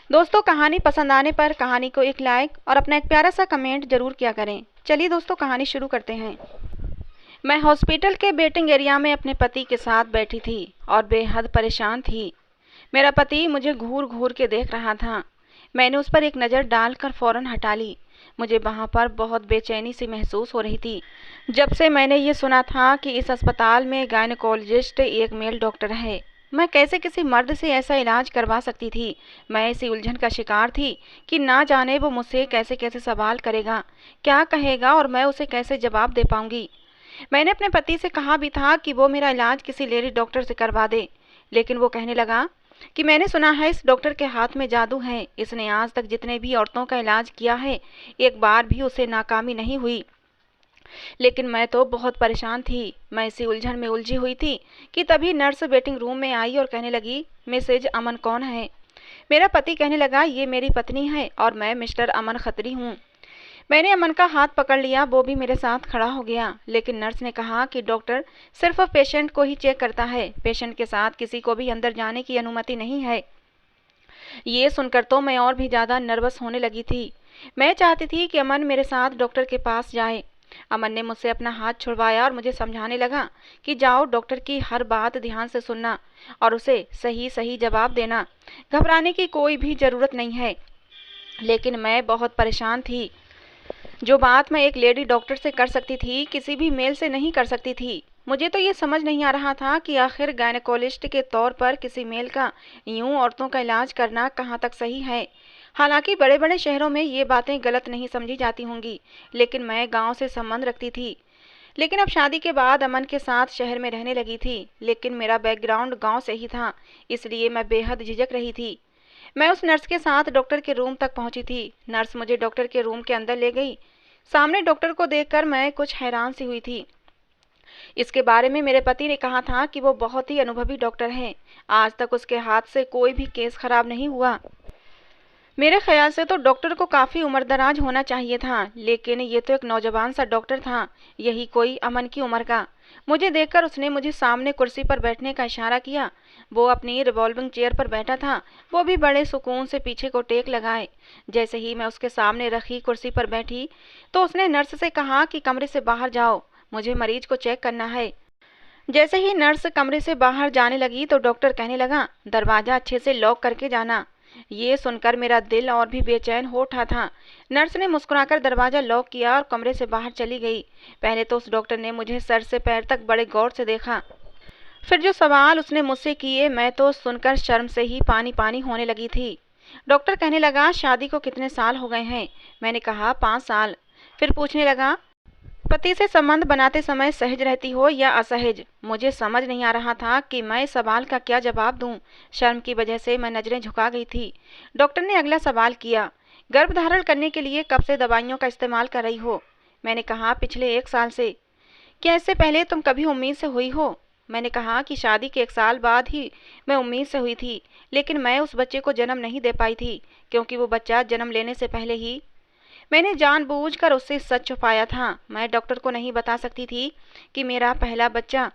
दोस्तों, कहानी पसंद आने पर कहानी को एक लाइक और अपना एक प्यारा सा कमेंट जरूर किया करें। चलिए दोस्तों, कहानी शुरू करते हैं। मैं हॉस्पिटल के वेटिंग एरिया में अपने पति के साथ बैठी थी और बेहद परेशान थी। मेरा पति मुझे घूर घूर के देख रहा था। मैंने उस पर एक नज़र डालकर फौरन हटा ली। मुझे वहाँ पर बहुत बेचैनी सी महसूस हो रही थी। जब से मैंने ये सुना था कि इस अस्पताल में गायनेकोलॉजिस्ट एक मेल डॉक्टर है, मैं कैसे किसी मर्द से ऐसा इलाज करवा सकती थी। मैं इसी उलझन का शिकार थी कि ना जाने वो मुझसे कैसे कैसे सवाल करेगा, क्या कहेगा और मैं उसे कैसे जवाब दे पाऊंगी। मैंने अपने पति से कहा भी था कि वो मेरा इलाज किसी लेडी डॉक्टर से करवा दे, लेकिन वो कहने लगा कि मैंने सुना है इस डॉक्टर के हाथ में जादू है। इसने आज तक जितने भी औरतों का इलाज किया है, एक बार भी उसे नाकामी नहीं हुई। लेकिन मैं तो बहुत परेशान थी। मैं इसी उलझन में उलझी हुई थी कि तभी नर्स वेटिंग रूम में आई और कहने लगी, मिसेज अमन कौन है? मेरा पति कहने लगा, ये मेरी पत्नी है और मैं मिस्टर अमन खत्री हूँ। मैंने अमन का हाथ पकड़ लिया, वो भी मेरे साथ खड़ा हो गया। लेकिन नर्स ने कहा कि डॉक्टर सिर्फ पेशेंट को ही चेक करता है, पेशेंट के साथ किसी को भी अंदर जाने की अनुमति नहीं है। ये सुनकर तो मैं और भी ज़्यादा नर्वस होने लगी थी। मैं चाहती थी कि अमन मेरे साथ डॉक्टर के पास जाए। अमन ने मुझसे अपना हाथ छुड़वाया और मुझे समझाने लगा कि जाओ, डॉक्टर की हर बात ध्यान से सुनना और उसे सही सही जवाब देना। घबराने की कोई भी ज़रूरत नहीं है। लेकिन मैं बहुत परेशान थी। जो बात मैं एक लेडी डॉक्टर से कर सकती थी, किसी भी मेल से नहीं कर सकती थी। मुझे तो ये समझ नहीं आ रहा था कि आखिर गायनेकोलॉजिस्ट के तौर पर किसी मेल का यूं औरतों का इलाज करना कहाँ तक सही है। हालांकि बड़े बड़े शहरों में ये बातें गलत नहीं समझी जाती होंगी, लेकिन मैं गांव से संबंध रखती थी। लेकिन अब शादी के बाद अमन के साथ शहर में रहने लगी थी, लेकिन मेरा बैकग्राउंड गांव से ही था, इसलिए मैं बेहद झिझक रही थी। मैं उस नर्स के साथ डॉक्टर के रूम तक पहुंची थी। नर्स मुझे डॉक्टर के रूम के अंदर ले गई। सामने डॉक्टर को देखकर मैं कुछ हैरान सी हुई थी। इसके बारे में मेरे पति ने कहा था कि वो बहुत ही अनुभवी डॉक्टर हैं। आज तक उसके हाथ से कोई भी केस खराब नहीं हुआ। मेरे ख्याल से तो डॉक्टर को काफ़ी उम्रदराज होना चाहिए था, लेकिन ये तो एक नौजवान सा डॉक्टर था, यही कोई अमन की उम्र का। मुझे देखकर उसने मुझे सामने कुर्सी पर बैठने का इशारा किया। वो अपनी रिवॉल्विंग चेयर पर बैठा था, वो भी बड़े सुकून से पीछे को टेक लगाए। जैसे ही मैं उसके सामने रखी कुर्सी पर बैठी, तो उसने नर्स से कहा कि कमरे से बाहर जाओ, मुझे मरीज को चेक करना है। जैसे ही नर्स कमरे से बाहर जाने लगी तो डॉक्टर कहने लगा, दरवाज़ा अच्छे से लॉक करके जाना। ये सुनकर मेरा दिल और भी बेचैन हो उठा था। नर्स ने मुस्कुराकर दरवाज़ा लॉक किया और कमरे से बाहर चली गई। पहले तो उस डॉक्टर ने मुझे सर से पैर तक बड़े गौर से देखा। फिर जो सवाल उसने मुझसे किए, मैं तो सुनकर शर्म से ही पानी पानी होने लगी थी। डॉक्टर कहने लगा, शादी को कितने साल हो गए हैं? मैंने कहा, 5 साल। फिर पूछने लगा, पति से संबंध बनाते समय सहज रहती हो या असहज? मुझे समझ नहीं आ रहा था कि मैं इस सवाल का क्या जवाब दूं। शर्म की वजह से मैं नजरें झुका गई थी। डॉक्टर ने अगला सवाल किया, गर्भधारण करने के लिए कब से दवाइयों का इस्तेमाल कर रही हो? मैंने कहा, पिछले 1 साल से। क्या इससे पहले तुम कभी उम्मीद से हुई हो? मैंने कहा कि शादी के 1 साल बाद ही मैं उम्मीद से हुई थी, लेकिन मैं उस बच्चे को जन्म नहीं दे पाई थी, क्योंकि वो बच्चा जन्म लेने से पहले ही मैंने जानबूझकर उससे सच छुपाया था। मैं डॉक्टर को नहीं बता सकती थी कि मेरा पहला बच्चा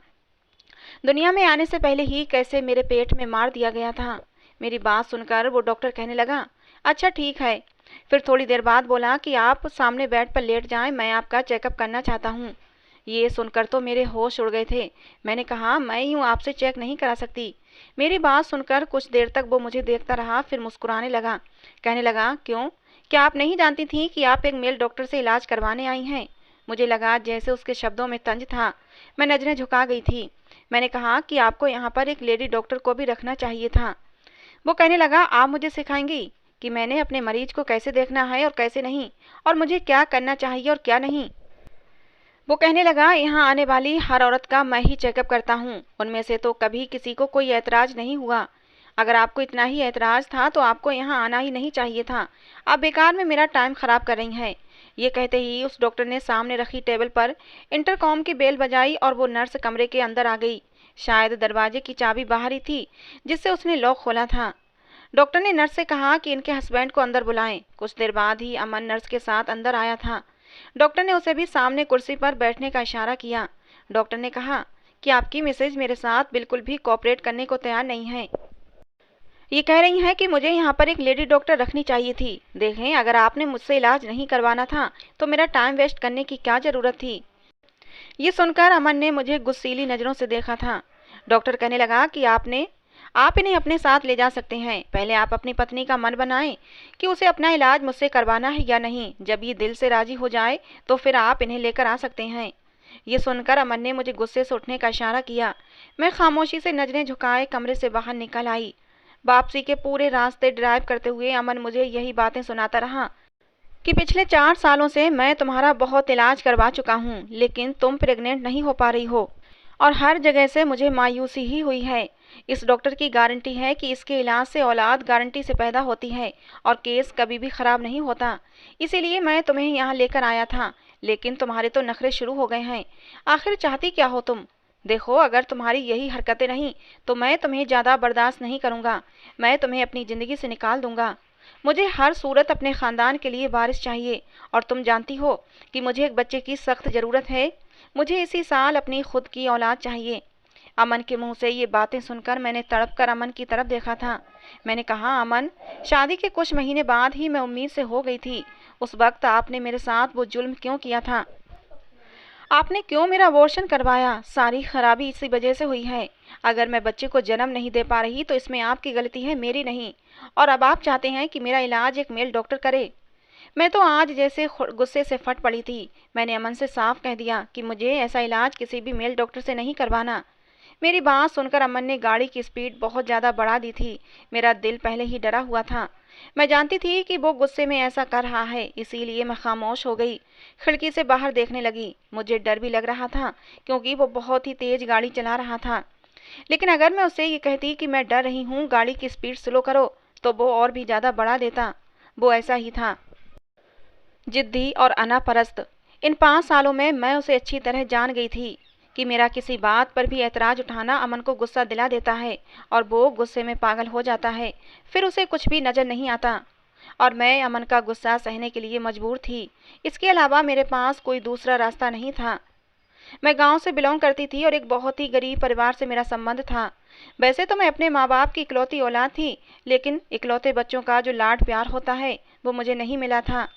दुनिया में आने से पहले ही कैसे मेरे पेट में मार दिया गया था। मेरी बात सुनकर वो डॉक्टर कहने लगा, अच्छा ठीक है। फिर थोड़ी देर बाद बोला कि आप सामने बेड पर लेट जाएं, मैं आपका चेकअप करना चाहता हूँ। ये सुनकर तो मेरे होश उड़ गए थे। मैंने कहा, मैं यूँ आपसे चेक नहीं करा सकती। मेरी बात सुनकर कुछ देर तक वो मुझे देखता रहा, फिर मुस्कुराने लगा। कहने लगा, क्यों? क्या आप नहीं जानती थी कि आप एक मेल डॉक्टर से इलाज करवाने आई हैं? मुझे लगा जैसे उसके शब्दों में तंज था। मैं नजरें झुका गई थी। मैंने कहा कि आपको यहाँ पर एक लेडी डॉक्टर को भी रखना चाहिए था। वो कहने लगा, आप मुझे सिखाएंगी कि मैंने अपने मरीज को कैसे देखना है और कैसे नहीं, और मुझे क्या करना चाहिए और क्या नहीं। वो कहने लगा, यहाँ आने वाली हर औरत का मैं ही चेकअप करता हूँ, उनमें से तो कभी किसी को कोई ऐतराज नहीं हुआ। अगर आपको इतना ही ऐतराज था तो आपको यहाँ आना ही नहीं चाहिए था। आप बेकार में मेरा टाइम खराब कर रही हैं। ये कहते ही उस डॉक्टर ने सामने रखी टेबल पर इंटरकॉम की बेल बजाई और वो नर्स कमरे के अंदर आ गई। शायद दरवाजे की चाबी बाहर ही थी, जिससे उसने लॉक खोला था। डॉक्टर ने नर्स से कहा कि इनके हस्बैंड को अंदर बुलाएं। कुछ देर बाद ही अमन नर्स के साथ अंदर आया था। डॉक्टर ने उसे भी सामने कुर्सी पर बैठने का इशारा किया। डॉक्टर ने कहा कि आपकी मिसेज मेरे साथ बिल्कुल भी कोऑपरेट करने को तैयार नहीं है। ये कह रही हैं कि मुझे यहाँ पर एक लेडी डॉक्टर रखनी चाहिए थी। देखें, अगर आपने मुझसे इलाज नहीं करवाना था तो मेरा टाइम वेस्ट करने की क्या ज़रूरत थी। ये सुनकर अमन ने मुझे गुस्सीली नज़रों से देखा था। डॉक्टर कहने लगा कि आप इन्हें अपने साथ ले जा सकते हैं। पहले आप अपनी पत्नी का मन बनाएं कि उसे अपना इलाज मुझसे करवाना है या नहीं। जब ये दिल से राजी हो जाए तो फिर आप इन्हें लेकर आ सकते हैं। ये सुनकर अमन ने मुझे गुस्से से उठने का इशारा किया। मैं खामोशी से नजरें झुकाए कमरे से बाहर निकल आई। वापसी के पूरे रास्ते ड्राइव करते हुए अमन मुझे यही बातें सुनाता रहा कि पिछले 4 सालों से मैं तुम्हारा बहुत इलाज करवा चुका हूँ, लेकिन तुम प्रेग्नेंट नहीं हो पा रही हो और हर जगह से मुझे मायूसी ही हुई है। इस डॉक्टर की गारंटी है कि इसके इलाज से औलाद गारंटी से पैदा होती है और केस कभी भी खराब नहीं होता। इसीलिए मैं तुम्हें यहाँ लेकर आया था, लेकिन तुम्हारे तो नखरे शुरू हो गए हैं। आखिर चाहती क्या हो तुम? देखो, अगर तुम्हारी यही हरकतें रहीं तो मैं तुम्हें ज़्यादा बर्दाश्त नहीं करूँगा। मैं तुम्हें अपनी ज़िंदगी से निकाल दूँगा। मुझे हर सूरत अपने ख़ानदान के लिए वारिस चाहिए और तुम जानती हो कि मुझे एक बच्चे की सख्त ज़रूरत है। मुझे इसी साल अपनी खुद की औलाद चाहिए। अमन के मुंह से ये बातें सुनकर मैंने तड़प कर अमन की तरफ देखा था। मैंने कहा, अमन, शादी के कुछ महीने बाद ही मैं उम्मीद से हो गई थी। उस वक्त आपने मेरे साथ वो जुल्म क्यों किया था? आपने क्यों मेरा अबॉर्शन करवाया? सारी खराबी इसी वजह से हुई है। अगर मैं बच्चे को जन्म नहीं दे पा रही तो इसमें आपकी गलती है, मेरी नहीं। और अब आप चाहते हैं कि मेरा इलाज एक मेल डॉक्टर करे। मैं तो आज जैसे गुस्से से फट पड़ी थी। मैंने अमन से साफ कह दिया कि मुझे ऐसा इलाज किसी भी मेल डॉक्टर से नहीं करवाना। मेरी बात सुनकर अमन ने गाड़ी की स्पीड बहुत ज़्यादा बढ़ा दी थी। मेरा दिल पहले ही डरा हुआ था। मैं जानती थी कि वो गुस्से में ऐसा कर रहा है, इसीलिए मैं खामोश हो गई। खिड़की से बाहर देखने लगी। मुझे डर भी लग रहा था क्योंकि वो बहुत ही तेज गाड़ी चला रहा था। लेकिन अगर मैं उससे ये कहती कि मैं डर रही हूँ, गाड़ी की स्पीड स्लो करो, तो वो और भी ज़्यादा बढ़ा देता। वो ऐसा ही था, जिद्दी और अनापरस्त। इन 5 सालों में मैं उसे अच्छी तरह जान गई थी कि मेरा किसी बात पर भी ऐतराज़ उठाना अमन को गुस्सा दिला देता है और वो गुस्से में पागल हो जाता है। फिर उसे कुछ भी नज़र नहीं आता और मैं अमन का गुस्सा सहने के लिए मजबूर थी। इसके अलावा मेरे पास कोई दूसरा रास्ता नहीं था। मैं गांव से बिलोंग करती थी और एक बहुत ही गरीब परिवार से मेरा संबंध था। वैसे तो मैं अपने माँ बाप की इकलौती औलाद थी, लेकिन इकलौते बच्चों का जो लाड प्यार होता है वो मुझे नहीं मिला था।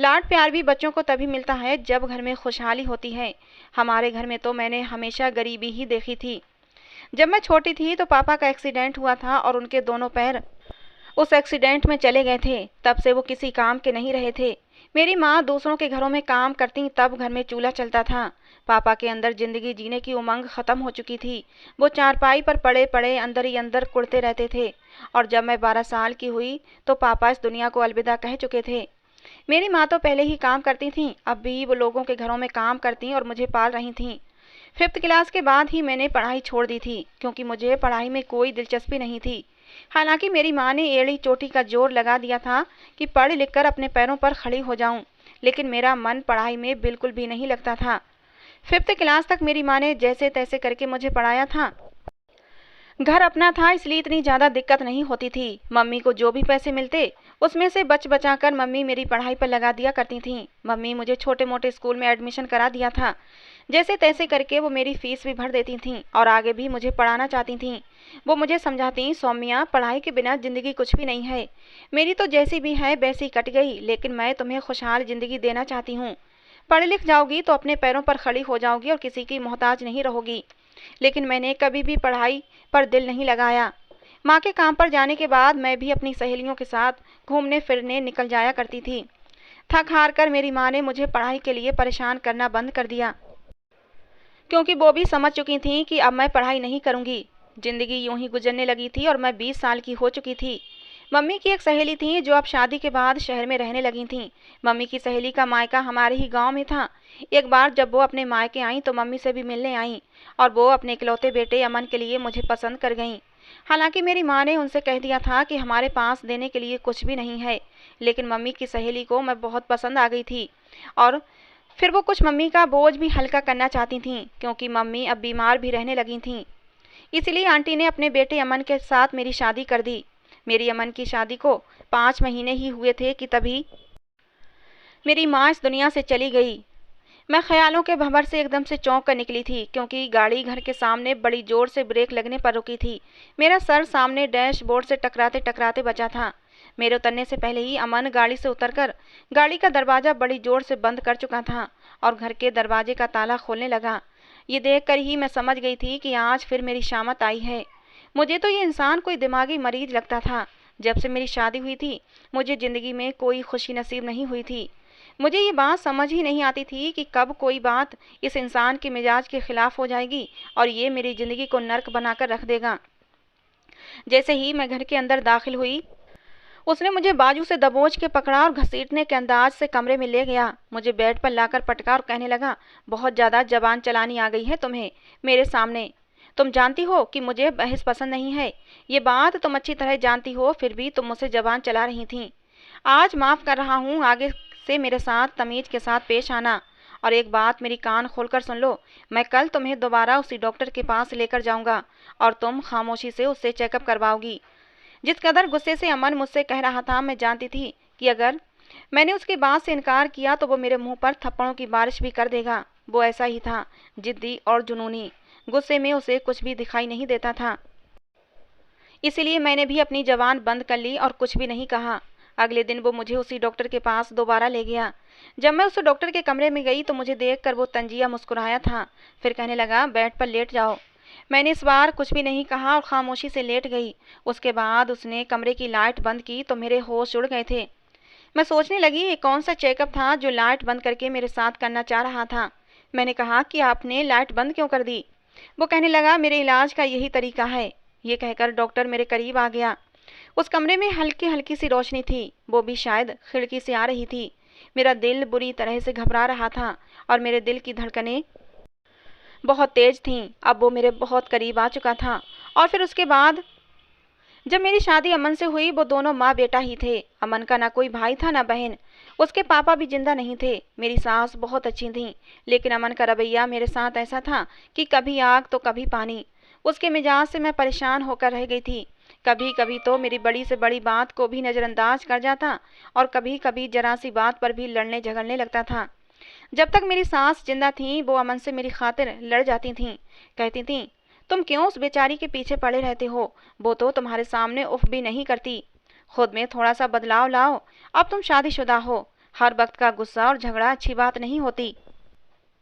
लाड प्यार भी बच्चों को तभी मिलता है जब घर में खुशहाली होती है। हमारे घर में तो मैंने हमेशा गरीबी ही देखी थी। जब मैं छोटी थी तो पापा का एक्सीडेंट हुआ था और उनके दोनों पैर उस एक्सीडेंट में चले गए थे। तब से वो किसी काम के नहीं रहे थे। मेरी माँ दूसरों के घरों में काम करती, तब घर में चूल्हा चलता था। पापा के अंदर जिंदगी जीने की उमंग खत्म हो चुकी थी। वो चारपाई पर पड़े पड़े अंदर ही अंदर कुढ़ते रहते थे और जब मैं 12 साल की हुई तो पापा इस दुनिया को अलविदा कह चुके थे। मेरी माँ तो पहले ही काम करती थीं, अब भी वो लोगों के घरों में काम करती और मुझे पाल रही थीं। 5th क्लास के बाद ही मैंने पढ़ाई छोड़ दी थी क्योंकि मुझे पढ़ाई में कोई दिलचस्पी नहीं थी। हालांकि मेरी माँ ने एड़ी चोटी का जोर लगा दिया था कि पढ़ लिख कर अपने पैरों पर खड़ी हो जाऊं, लेकिन मेरा मन पढ़ाई में बिल्कुल भी नहीं लगता था। 5th क्लास तक मेरी माँ ने जैसे तैसे करके मुझे पढ़ाया था। घर अपना था इसलिए इतनी ज़्यादा दिक्कत नहीं होती थी। मम्मी को जो भी पैसे मिलते उसमें से बच बचा कर मम्मी मेरी पढ़ाई पर लगा दिया करती थीं। मम्मी मुझे छोटे मोटे स्कूल में एडमिशन करा दिया था। जैसे तैसे करके वो मेरी फीस भी भर देती थीं और आगे भी मुझे पढ़ाना चाहती थीं। वो मुझे समझाती, सौम्या, पढ़ाई के बिना ज़िंदगी कुछ भी नहीं है। मेरी तो जैसी भी है वैसी कट गई, लेकिन मैं तुम्हें खुशहाल ज़िंदगी देना चाहती हूँ। पढ़ लिख जाओगी तो अपने पैरों पर खड़ी हो जाओगी और किसी की मोहताज नहीं रहोगी। लेकिन मैंने कभी भी पढ़ाई पर दिल नहीं लगाया। माँ के काम पर जाने के बाद मैं भी अपनी सहेलियों के साथ घूमने फिरने निकल जाया करती थी। थक हार कर मेरी माँ ने मुझे पढ़ाई के लिए परेशान करना बंद कर दिया क्योंकि वो भी समझ चुकी थी कि अब मैं पढ़ाई नहीं करूँगी। ज़िंदगी यूं ही गुजरने लगी थी और मैं 20 साल की हो चुकी थी। मम्मी की एक सहेली थी जो अब शादी के बाद शहर में रहने लगी थी। मम्मी की सहेली का मायका हमारे ही गांव में था। एक बार जब वो अपने मायके आई तो मम्मी से भी मिलने आई और वो अपने इकलौते बेटे अमन के लिए मुझे पसंद कर गईं। हालांकि मेरी माँ ने उनसे कह दिया था कि हमारे पास देने के लिए कुछ भी नहीं है, लेकिन मम्मी की सहेली को मैं बहुत पसंद आ गई थी और फिर वो कुछ मम्मी का बोझ भी हल्का करना चाहती थीं क्योंकि मम्मी अब बीमार भी रहने लगी थीं। इसलिए आंटी ने अपने बेटे अमन के साथ मेरी शादी कर दी। मेरी अमन की शादी को 5 महीने ही हुए थे कि तभी मेरी माँ इस दुनिया से चली गई। मैं ख्यालों के भंवर से एकदम से चौंक कर निकली थी, क्योंकि गाड़ी घर के सामने बड़ी जोर से ब्रेक लगने पर रुकी थी। मेरा सर सामने डैशबोर्ड से टकराते टकराते बचा था। मेरे उतरने से पहले ही अमन गाड़ी से उतरकर गाड़ी का दरवाज़ा बड़ी जोर से बंद कर चुका था और घर के दरवाजे का ताला खोलने लगा। ये देखकर ही मैं समझ गई थी कि आज फिर मेरी शामत आई है। मुझे तो ये इंसान कोई दिमागी मरीज लगता था। जब से मेरी शादी हुई थी, मुझे ज़िंदगी में कोई खुशी नसीब नहीं हुई थी। मुझे ये बात समझ ही नहीं आती थी कि कब कोई बात इस इंसान के मिजाज के खिलाफ हो जाएगी और ये मेरी ज़िंदगी को नर्क बनाकर रख देगा। जैसे ही मैं घर के अंदर दाखिल हुई, उसने मुझे बाजू से दबोच के पकड़ा और घसीटने के अंदाज से कमरे में ले गया। मुझे बेड पर लाकर पटका और कहने लगा, बहुत ज़्यादा जबान चलानी आ गई है तुम्हें मेरे सामने। तुम जानती हो कि मुझे बहस पसंद नहीं है। ये बात तुम अच्छी तरह जानती हो, फिर भी तुम मुझसे जबान चला रही थी। आज माफ़ कर रहा हूँ, आगे से मेरे साथ तमीज़ के साथ पेश आना। और एक बात मेरी कान खोलकर सुन लो, मैं कल तुम्हें दोबारा उसी डॉक्टर के पास लेकर जाऊँगा और तुम खामोशी से उससे चेकअप करवाओगी। जिस कदर गुस्से से अमन मुझसे कह रहा था, मैं जानती थी कि अगर मैंने उसकी बात से इनकार किया तो वो मेरे मुंह पर थप्पड़ों की बारिश भी कर देगा। वो ऐसा ही था, जिद्दी और जुनूनी। गुस्से में उसे कुछ भी दिखाई नहीं देता था। इसीलिए मैंने भी अपनी ज़बान बंद कर ली और कुछ भी नहीं कहा। अगले दिन वो मुझे उसी डॉक्टर के पास दोबारा ले गया। जब मैं उस डॉक्टर के कमरे में गई तो मुझे देखकर वो तंजिया मुस्कुराया था। फिर कहने लगा, बेड पर लेट जाओ। मैंने इस बार कुछ भी नहीं कहा और खामोशी से लेट गई। उसके बाद उसने कमरे की लाइट बंद की तो मेरे होश उड़ गए थे। मैं सोचने लगी, ये कौन सा चेकअप था जो लाइट बंद करके मेरे साथ करना चाह रहा था। मैंने कहा कि आपने लाइट बंद क्यों कर दी? वो कहने लगा, मेरे इलाज का यही तरीका है। ये कहकर डॉक्टर मेरे करीब आ गया। उस कमरे में हल्की हल्की सी रोशनी थी, वो भी शायद खिड़की से आ रही थी। मेरा दिल बुरी तरह से घबरा रहा था और मेरे दिल की धड़कनें बहुत तेज थीं। अब वो मेरे बहुत करीब आ चुका था। और फिर उसके बाद जब मेरी शादी अमन से हुई, वो दोनों माँ बेटा ही थे। अमन का ना कोई भाई था ना बहन। उसके पापा भी जिंदा नहीं थे। मेरी सास बहुत अच्छी थी, लेकिन अमन का रवैया मेरे साथ ऐसा था कि कभी आग तो कभी पानी। उसके मिजाज से मैं परेशान होकर रह गई थी। कभी कभी तो मेरी बड़ी से बड़ी बात को भी नज़रअंदाज कर जाता और कभी कभी जरा सी बात पर भी लड़ने झगड़ने लगता था। जब तक मेरी सास जिंदा थी, वो अमन से मेरी खातिर लड़ जाती थीं। कहती थीं, तुम क्यों उस बेचारी के पीछे पड़े रहते हो? वो तो तुम्हारे सामने उफ भी नहीं करती। खुद में थोड़ा सा बदलाव लाओ। अब तुम शादीशुदा हो। हर वक्त का गुस्सा और झगड़ा अच्छी बात नहीं होती।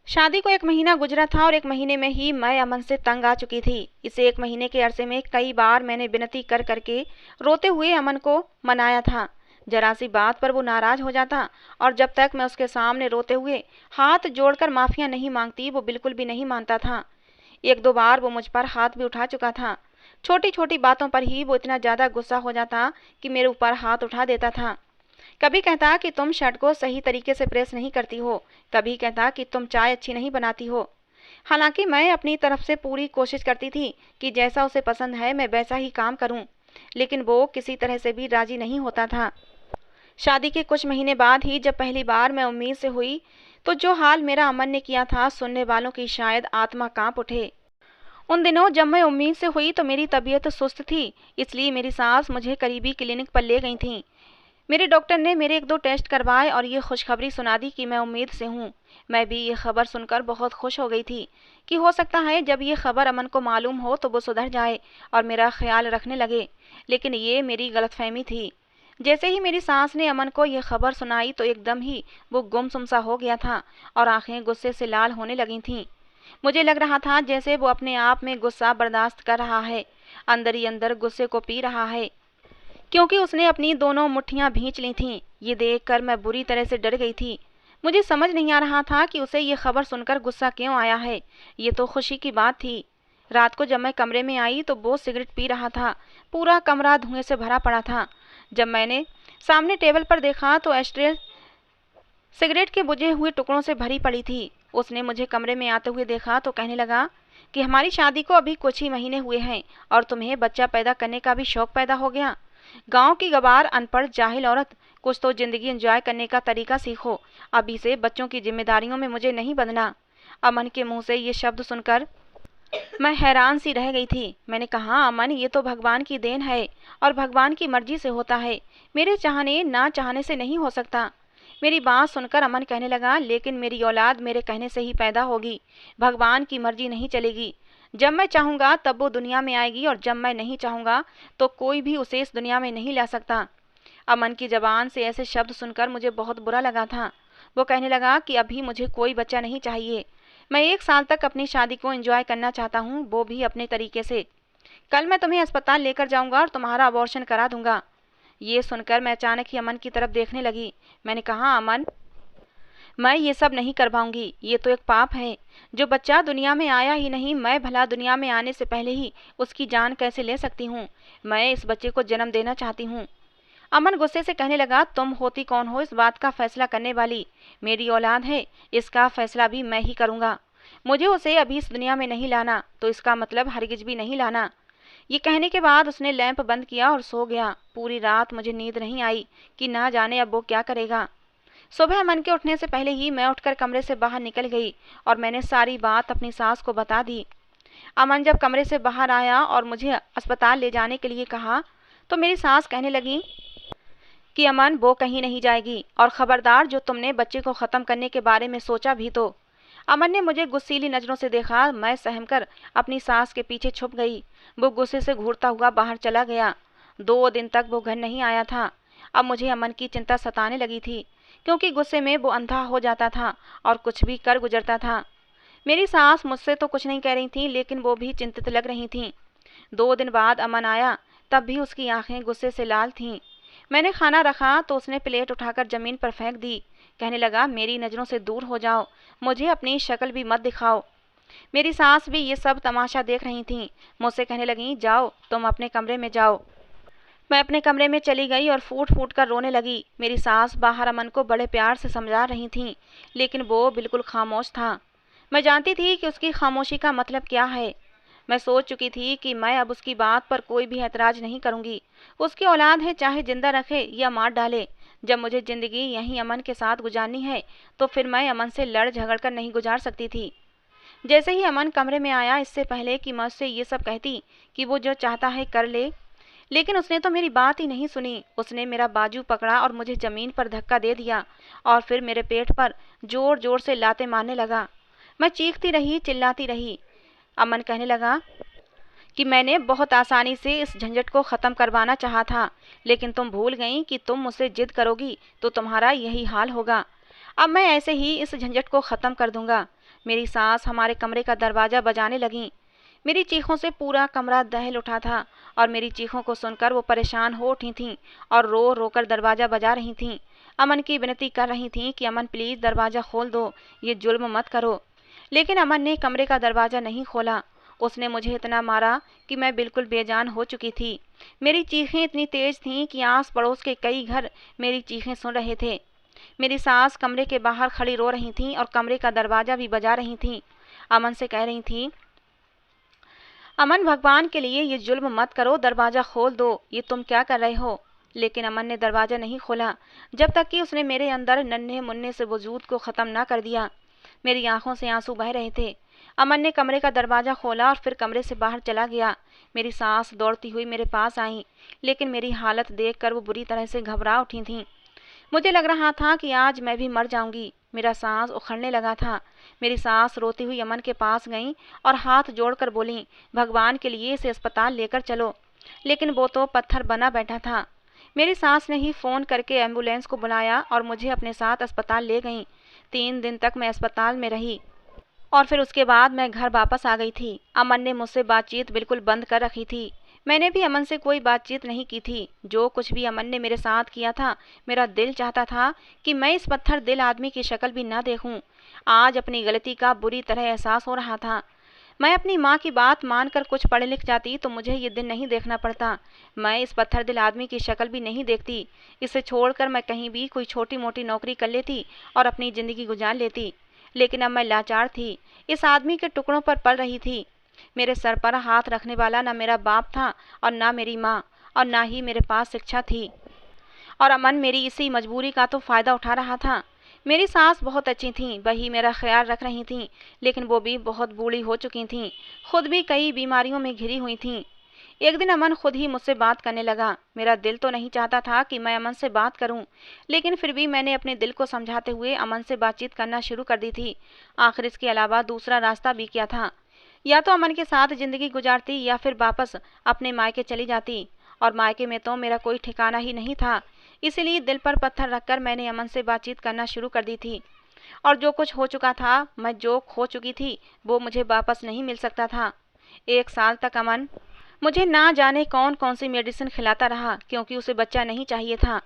शादी को 1 महीना गुजरा था और 1 महीने में ही मैं अमन से तंग आ चुकी थी। इस 1 महीने के अरसे में कई बार मैंने विनती कर करके रोते हुए अमन को मनाया था। जरा सी बात पर वो नाराज हो जाता और जब तक मैं उसके सामने रोते हुए हाथ जोड़कर माफिया नहीं मांगती, वो बिल्कुल भी नहीं मानता था। 1-2 बार वो मुझ पर हाथ भी उठा चुका था। छोटी छोटी बातों पर ही वो इतना ज़्यादा गुस्सा हो जाता कि मेरे ऊपर हाथ उठा देता था। कभी कहता कि तुम शर्ट को सही तरीके से प्रेस नहीं करती हो, कभी कहता कि तुम चाय अच्छी नहीं बनाती हो। हालांकि मैं अपनी तरफ से पूरी कोशिश करती थी कि जैसा उसे पसंद है मैं वैसा ही काम करूं, लेकिन वो किसी तरह से भी राजी नहीं होता था। शादी के कुछ महीने बाद ही जब पहली बार मैं उम्मीद से हुई, तो जो हाल मेरा अमन ने किया था, सुनने वालों की शायद आत्मा कांप उठे। उन दिनों जब मैं उम्मीद से हुई तो मेरी तबीयत सुस्त थी, इसलिए मेरी सास मुझे करीबी क्लिनिक पर ले गई थी। मेरे डॉक्टर ने मेरे 1-2 टेस्ट करवाए और ये खुशखबरी सुना दी कि मैं उम्मीद से हूँ। मैं भी ये खबर सुनकर बहुत खुश हो गई थी कि हो सकता है जब ये खबर अमन को मालूम हो तो वो सुधर जाए और मेरा ख्याल रखने लगे। लेकिन ये मेरी गलतफहमी थी। जैसे ही मेरी सास ने अमन को यह खबर सुनाई तो एकदम ही वो गुमसुम सा हो गया था और आंखें गुस्से से लाल होने लगी थीं। मुझे लग रहा था जैसे वो अपने आप में गुस्सा बर्दाश्त कर रहा है, अंदर ही अंदर गुस्से को पी रहा है, क्योंकि उसने अपनी दोनों मुट्ठियां भींच ली थीं। ये देखकर मैं बुरी तरह से डर गई थी। मुझे समझ नहीं आ रहा था कि उसे ये खबर सुनकर गुस्सा क्यों आया है। ये तो खुशी की बात थी। रात को जब मैं कमरे में आई तो वो सिगरेट पी रहा था। पूरा कमरा धुएं से भरा पड़ा था। जब मैंने सामने टेबल पर देखा तो एस्ट्रे सिगरेट के बुझे हुए टुकड़ों से भरी पड़ी थी। उसने मुझे कमरे में आते हुए देखा तो कहने लगा कि हमारी शादी को अभी कुछ ही महीने हुए हैं और तुम्हें बच्चा पैदा करने का भी शौक पैदा हो गया। गांव की गवार अनपढ़ जाहिल औरत, कुछ तो जिंदगी एंजॉय करने का तरीका सीखो। अभी से बच्चों की जिम्मेदारियों में मुझे नहीं बंधना। अमन के मुंह से ये शब्द सुनकर मैं हैरान सी रह गई थी। मैंने कहा, अमन, ये तो भगवान की देन है और भगवान की मर्जी से होता है। मेरे चाहने ना चाहने से नहीं हो सकता। मेरी बात सुनकर अमन कहने लगा, लेकिन मेरी औलाद मेरे कहने से ही पैदा होगी, भगवान की मर्जी नहीं चलेगी। जब मैं चाहूँगा तब वो दुनिया में आएगी और जब मैं नहीं चाहूँगा तो कोई भी उसे इस दुनिया में नहीं ला सकता। अमन की ज़बान से ऐसे शब्द सुनकर मुझे बहुत बुरा लगा था। वो कहने लगा कि अभी मुझे कोई बच्चा नहीं चाहिए, मैं 1 साल तक अपनी शादी को एंजॉय करना चाहता हूँ, वो भी अपने तरीके से। कल मैं तुम्हें अस्पताल लेकर जाऊँगा और तुम्हारा अबॉर्शन करा दूँगा। ये सुनकर मैं अचानक ही अमन की तरफ देखने लगी। मैंने कहा, अमन, मैं ये सब नहीं कर पाऊंगी, ये तो एक पाप है। जो बच्चा दुनिया में आया ही नहीं, मैं भला दुनिया में आने से पहले ही उसकी जान कैसे ले सकती हूँ। मैं इस बच्चे को जन्म देना चाहती हूँ। अमन गुस्से से कहने लगा, तुम होती कौन हो इस बात का फैसला करने वाली? मेरी औलाद है, इसका फैसला भी मैं ही करूँगा। मुझे उसे अभी इस दुनिया में नहीं लाना तो इसका मतलब हरगिज भी नहीं लाना। ये कहने के बाद उसने लैंप बंद किया और सो गया। पूरी रात मुझे नींद नहीं आई कि ना जाने अब वो क्या करेगा। सुबह अमन के उठने से पहले ही मैं उठकर कमरे से बाहर निकल गई और मैंने सारी बात अपनी सास को बता दी। अमन जब कमरे से बाहर आया और मुझे अस्पताल ले जाने के लिए कहा तो मेरी सास कहने लगी कि अमन, वो कहीं नहीं जाएगी और खबरदार जो तुमने बच्चे को ख़त्म करने के बारे में सोचा भी तो। अमन ने मुझे गुस्सीली नज़रों से देखा। मैं सहमकर अपनी सास के पीछे छुप गई। वो गुस्से से घूरता हुआ बाहर चला गया। 2 दिन तक वो घर नहीं आया था। अब मुझे अमन की चिंता सताने लगी थी, क्योंकि गुस्से में वो अंधा हो जाता था और कुछ भी कर गुजरता था। मेरी सास मुझसे तो कुछ नहीं कह रही थी, लेकिन वो भी चिंतित लग रही थीं। 2 दिन बाद अमन आया, तब भी उसकी आंखें गुस्से से लाल थीं। मैंने खाना रखा तो उसने प्लेट उठाकर ज़मीन पर फेंक दी। कहने लगा, मेरी नज़रों से दूर हो जाओ, मुझे अपनी शक्ल भी मत दिखाओ। मेरी सास भी ये सब तमाशा देख रही थीं। मुझसे कहने लगी, जाओ तुम अपने कमरे में जाओ। मैं अपने कमरे में चली गई और फूट फूट कर रोने लगी। मेरी सास बाहर अमन को बड़े प्यार से समझा रही थीं, लेकिन वो बिल्कुल खामोश था। मैं जानती थी कि उसकी खामोशी का मतलब क्या है। मैं सोच चुकी थी कि मैं अब उसकी बात पर कोई भी ऐतराज़ नहीं करूँगी। उसकी औलाद है, चाहे जिंदा रखे या मार डाले। जब मुझे ज़िंदगी यहीं अमन के साथ गुजारनी है तो फिर मैं अमन से लड़ झगड़ कर नहीं गुजार सकती थी। जैसे ही अमन कमरे में आया, इससे पहले कि मैं उससे ये सब कहती कि वो जो चाहता है कर ले, लेकिन उसने तो मेरी बात ही नहीं सुनी। उसने मेरा बाजू पकड़ा और मुझे ज़मीन पर धक्का दे दिया और फिर मेरे पेट पर ज़ोर ज़ोर से लातें मारने लगा। मैं चीखती रही, चिल्लाती रही। अमन कहने लगा कि मैंने बहुत आसानी से इस झंझट को ख़त्म करवाना चाहा था, लेकिन तुम भूल गई कि तुम मुझसे जिद करोगी तो तुम्हारा यही हाल होगा। अब मैं ऐसे ही इस झंझट को ख़त्म कर दूंगा। मेरी सास हमारे कमरे का दरवाज़ा बजाने लगी। मेरी चीखों से पूरा कमरा दहल उठा था और मेरी चीखों को सुनकर वो परेशान हो उठी थीं और रो रो कर दरवाज़ा बजा रही थीं। अमन की विनती कर रही थीं कि अमन प्लीज़ दरवाज़ा खोल दो, ये जुल्म मत करो। लेकिन अमन ने कमरे का दरवाज़ा नहीं खोला। उसने मुझे इतना मारा कि मैं बिल्कुल बेजान हो चुकी थी। मेरी चीखें इतनी तेज़ थीं कि आस पड़ोस के कई घर मेरी चीखें सुन रहे थे। मेरी सास कमरे के बाहर खड़ी रो रही थीं और कमरे का दरवाज़ा भी बजा रही थीं। अमन से कह रही थीं, अमन, भगवान के लिए ये जुल्म मत करो, दरवाज़ा खोल दो, ये तुम क्या कर रहे हो? लेकिन अमन ने दरवाज़ा नहीं खोला जब तक कि उसने मेरे अंदर नन्हे मुन्ने से वजूद को ख़त्म ना कर दिया। मेरी आंखों से आंसू बह रहे थे। अमन ने कमरे का दरवाज़ा खोला और फिर कमरे से बाहर चला गया। मेरी सास दौड़ती हुई मेरे पास आई, लेकिन मेरी हालत देखकर वो बुरी तरह से घबरा उठी थीं। मुझे लग रहा था कि आज मैं भी मर जाऊंगी। मेरा सांस उखड़ने लगा था। मेरी सास रोती हुई अमन के पास गई और हाथ जोड़कर बोली, भगवान के लिए इसे अस्पताल लेकर चलो। लेकिन वो तो पत्थर बना बैठा था। मेरी सास ने ही फ़ोन करके एम्बुलेंस को बुलाया और मुझे अपने साथ अस्पताल ले गई। 3 दिन तक मैं अस्पताल में रही और फिर उसके बाद मैं घर वापस आ गई थी। अमन ने मुझसे बातचीत बिल्कुल बंद कर रखी थी। मैंने भी अमन से कोई बातचीत नहीं की थी। जो कुछ भी अमन ने मेरे साथ किया था, मेरा दिल चाहता था कि मैं इस पत्थर दिल आदमी की शक्ल भी न देखूं। आज अपनी गलती का बुरी तरह एहसास हो रहा था। मैं अपनी माँ की बात मानकर कुछ पढ़ लिख जाती तो मुझे ये दिन नहीं देखना पड़ता। मैं इस पत्थर दिल आदमी की शक्ल भी नहीं देखती। इसे छोड़कर मैं कहीं भी कोई छोटी मोटी नौकरी कर लेती और अपनी ज़िंदगी गुजार लेती। लेकिन अब मैं लाचार थी, इस आदमी के टुकड़ों पर पल रही थी। मेरे सर पर हाथ रखने वाला न मेरा बाप था और ना मेरी माँ, और ना ही मेरे पास शिक्षा थी। और अमन मेरी इसी मजबूरी का तो फ़ायदा उठा रहा था। मेरी सास बहुत अच्छी थीं, वही मेरा ख्याल रख रही थीं, लेकिन वो भी बहुत बूढ़ी हो चुकी थीं, खुद भी कई बीमारियों में घिरी हुई थीं। एक दिन अमन खुद ही मुझसे बात करने लगा। मेरा दिल तो नहीं चाहता था कि मैं अमन से बात करूं, लेकिन फिर भी मैंने अपने दिल को समझाते हुए अमन से बातचीत करना शुरू कर दी थी। आखिर इसके अलावा दूसरा रास्ता भी क्या था? या तो अमन के साथ जिंदगी गुजारती या फिर वापस अपने मायके चली जाती, और मायके में तो मेरा कोई ठिकाना ही नहीं था। इसीलिए दिल पर पत्थर रखकर मैंने अमन से बातचीत करना शुरू कर दी थी। और जो कुछ हो चुका था, मैं जो खो चुकी थी, वो मुझे वापस नहीं मिल सकता था। 1 साल तक अमन मुझे ना जाने कौन कौन सी मेडिसिन खिलाता रहा, क्योंकि उसे बच्चा नहीं चाहिए था।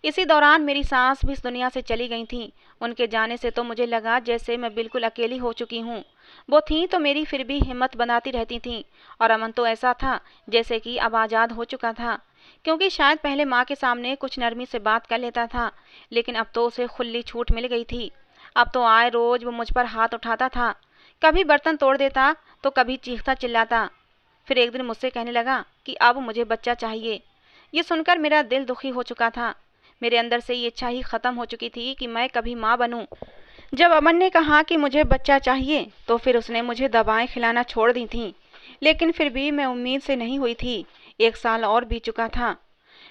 इसी दौरान मेरी सास भी इस दुनिया से चली गई थी। उनके जाने से तो मुझे लगा जैसे मैं बिल्कुल अकेली हो चुकी हूँ। वो थीं तो मेरी फिर भी हिम्मत बनाती रहती थीं, और अमन तो ऐसा था जैसे कि अब आज़ाद हो चुका था, क्योंकि शायद पहले माँ के सामने कुछ नरमी से बात कर लेता था, लेकिन अब तो उसे खुली छूट मिल गई थी। अब तो आए रोज वो मुझ पर हाथ उठाता था, कभी बर्तन तोड़ देता तो कभी चीखता चिल्लाता। फिर एक दिन मुझसे कहने लगा कि अब मुझे बच्चा चाहिए। ये सुनकर मेरा दिल दुखी हो चुका था। मेरे अंदर से ये इच्छा ही खत्म हो चुकी थी कि मैं कभी माँ बनूं। जब अमन ने कहा कि मुझे बच्चा चाहिए, तो फिर उसने मुझे दवाएं खिलाना छोड़ दी थीं, लेकिन फिर भी मैं उम्मीद से नहीं हुई थी। 1 साल और बीत चुका था।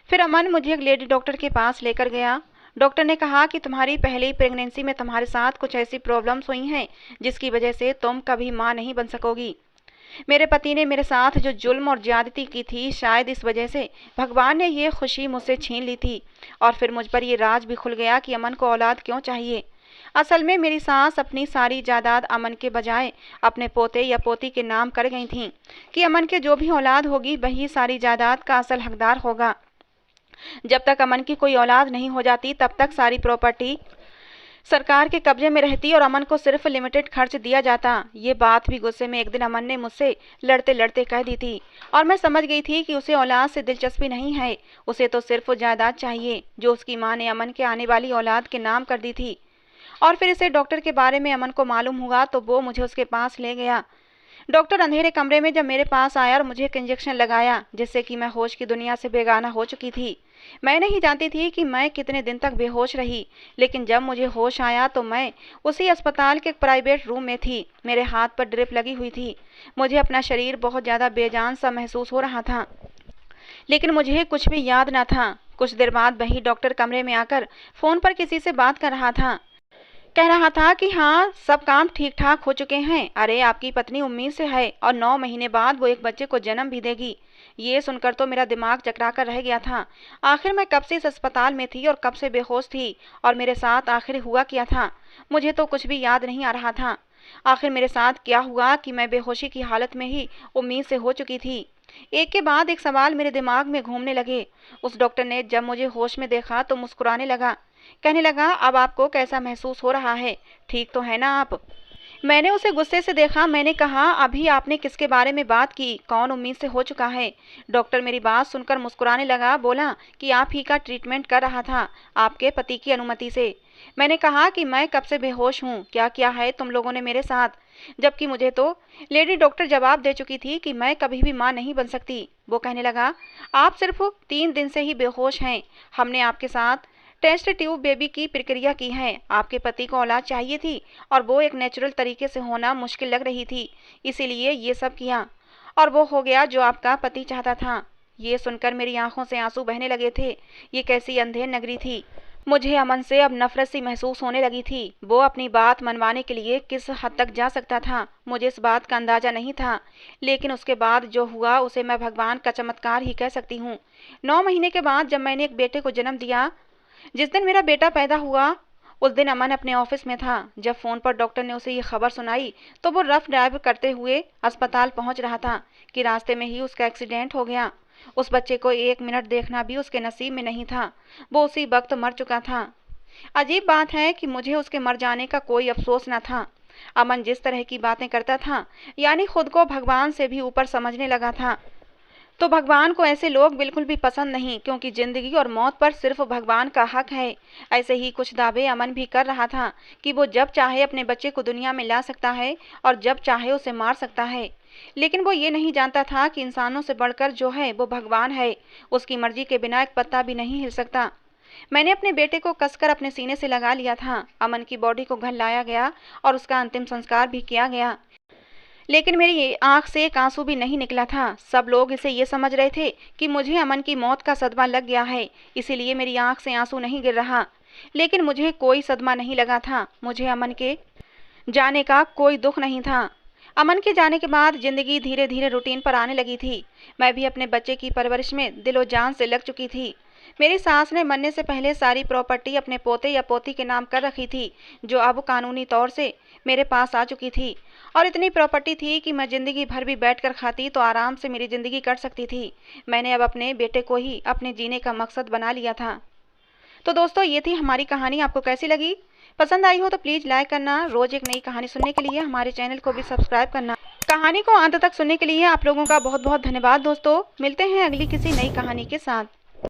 फिर अमन मुझे एक लेडी डॉक्टर के पास लेकर गया। डॉक्टर ने कहा कि तुम्हारी पहली प्रेगनेंसी में तुम्हारे साथ कुछ ऐसी प्रॉब्लम्स हुई हैं जिसकी वजह से तुम कभी माँ नहीं बन सकोगी। मेरे पति ने मेरे साथ जो जुल्म और ज्यादती की थी, शायद इस वजह से भगवान ने ये खुशी मुझसे छीन ली थी। और फिर मुझ पर ये राज भी खुल गया कि अमन को औलाद क्यों चाहिए। असल में मेरी सास अपनी सारी जायदाद अमन के बजाय अपने पोते या पोती के नाम कर गई थीं कि अमन के जो भी औलाद होगी वही सारी जायदाद का असल हकदार होगा। जब तक अमन की कोई औलाद नहीं हो जाती, तब तक सारी प्रॉपर्टी सरकार के कब्जे में रहती और अमन को सिर्फ लिमिटेड खर्च दिया जाता। ये बात भी गुस्से में एक दिन अमन ने मुझसे लड़ते लड़ते कह दी थी, और मैं समझ गई थी कि उसे औलाद से दिलचस्पी नहीं है। उसे तो सिर्फ जायदाद चाहिए जो उसकी माँ ने अमन के आने वाली औलाद के नाम कर दी थी। और फिर इसे डॉक्टर के बारे में अमन को मालूम हुआ तो वो मुझे उसके पास ले गया। डॉक्टर अंधेरे कमरे में जब मेरे पास आया और मुझे एक इंजेक्शन लगाया, जिससे कि मैं होश की दुनिया से बेगाना हो चुकी थी। मैं नहीं जानती थी कि मैं कितने दिन तक बेहोश रही, लेकिन जब मुझे होश आया तो मैं उसी अस्पताल के एक प्राइवेट रूम में थी। मेरे हाथ पर ड्रिप लगी हुई थी। मुझे अपना शरीर बहुत ज़्यादा बेजान सा महसूस हो रहा था, लेकिन मुझे कुछ भी याद न था। कुछ देर बाद वही डॉक्टर कमरे में आकर फ़ोन पर किसी से बात कर रहा था। कह रहा था कि हाँ, सब काम ठीक ठाक हो चुके हैं। अरे, आपकी पत्नी उम्मीद से है और 9 महीने बाद वो एक बच्चे को जन्म भी देगी। ये सुनकर तो मेरा दिमाग चकरा कर रह गया था। आखिर मैं कब से इस अस्पताल में थी और कब से बेहोश थी, और मेरे साथ आखिर हुआ क्या था? मुझे तो कुछ भी याद नहीं आ रहा था। आखिर मेरे साथ क्या हुआ कि मैं बेहोशी की हालत में ही उम्मीद से हो चुकी थी? एक के बाद एक सवाल मेरे दिमाग में घूमने लगे। उस डॉक्टर ने जब मुझे होश में देखा तो मुस्कुराने लगा। कहने लगा, अब आपको कैसा महसूस हो रहा है? ठीक तो है ना आप? मैंने उसे गुस्से से देखा। मैंने कहा, अभी आपने किसके बारे में बात की? कौन उम्मीद से हो चुका है? डॉक्टर मेरी बात सुनकर मुस्कुराने लगा। बोला कि आप ही का ट्रीटमेंट कर रहा था, आपके पति की अनुमति से। मैंने कहा कि मैं कब से बेहोश हूँ, क्या किया है तुम लोगों ने मेरे साथ? जबकि मुझे तो लेडी डॉक्टर जवाब दे चुकी थी कि मैं कभी भी माँ नहीं बन सकती। वो कहने लगा, आप सिर्फ 3 दिन से ही बेहोश हैं। हमने आपके साथ टेस्ट ट्यूब बेबी की प्रक्रिया की है। आपके पति को औलाद चाहिए थी और वो एक नेचुरल तरीके से होना मुश्किल लग रही थी, इसीलिए ये सब किया, और वो हो गया जो आपका पति चाहता था। ये सुनकर मेरी आंखों से आंसू बहने लगे थे। ये कैसी अंधेर नगरी थी। मुझे अमन से अब नफरत सी महसूस होने लगी थी। वो अपनी बात मनवाने के लिए किस हद तक जा सकता था, मुझे इस बात का अंदाजा नहीं था, लेकिन उसके बाद जो हुआ उसे मैं भगवान का चमत्कार ही कह सकती हूँ। 9 महीने के बाद जब मैंने एक बेटे को जन्म दिया, जिस दिन मेरा बेटा पैदा हुआ, उस दिन अमन अपने ऑफिस में था। जब फोन पर डॉक्टर ने उसे ये खबर सुनाई तो वो रफ ड्राइव करते हुए अस्पताल पहुंच रहा था कि रास्ते में ही उसका एक्सीडेंट हो गया। उस बच्चे को 1 मिनट देखना भी उसके नसीब में नहीं था। वो उसी वक्त मर चुका था। अजीब बात है कि मुझे उसके मर जाने का कोई अफसोस न था। अमन जिस तरह की बातें करता था, यानी खुद को भगवान से भी ऊपर समझने लगा था। तो भगवान को ऐसे लोग बिल्कुल भी पसंद नहीं, क्योंकि जिंदगी और मौत पर सिर्फ भगवान का हक है। ऐसे ही कुछ दावे अमन भी कर रहा था कि वो जब चाहे अपने बच्चे को दुनिया में ला सकता है और जब चाहे उसे मार सकता है। लेकिन वो ये नहीं जानता था कि इंसानों से बढ़कर जो है वो भगवान है। उसकी मर्जी के बिना एक पत्ता भी नहीं हिल सकता। मैंने अपने बेटे को कसकर अपने सीने से लगा लिया था। अमन की बॉडी को घर लाया गया और उसका अंतिम संस्कार भी किया गया। लेकिन मेरी ये आंख से एक आंसू भी नहीं निकला था। सब लोग इसे ये समझ रहे थे कि मुझे अमन की मौत का सदमा लग गया है, इसीलिए मेरी आंख से आंसू नहीं गिर रहा। लेकिन मुझे कोई सदमा नहीं लगा था। मुझे अमन के जाने का कोई दुख नहीं था। अमन के जाने के बाद जिंदगी धीरे धीरे रूटीन पर आने लगी थी। मैं भी अपने बच्चे की परवरिश में दिलो जान से लग चुकी थी। मेरी सास ने मरने से पहले सारी प्रॉपर्टी अपने पोते या पोती के नाम कर रखी थी, जो अब कानूनी तौर से मेरे पास आ चुकी थी। और इतनी प्रॉपर्टी थी कि मैं जिंदगी भर भी बैठकर खाती तो आराम से मेरी जिंदगी कट सकती थी। मैंने अब अपने बेटे को ही अपने जीने का मकसद बना लिया था। तो दोस्तों, ये थी हमारी कहानी। आपको कैसी लगी? पसंद आई हो तो प्लीज़ लाइक करना। रोज़ एक नई कहानी सुनने के लिए हमारे चैनल को भी सब्सक्राइब करना। कहानी को अंत तक सुनने के लिए आप लोगों का बहुत बहुत धन्यवाद दोस्तों। मिलते हैं अगली किसी नई कहानी के साथ।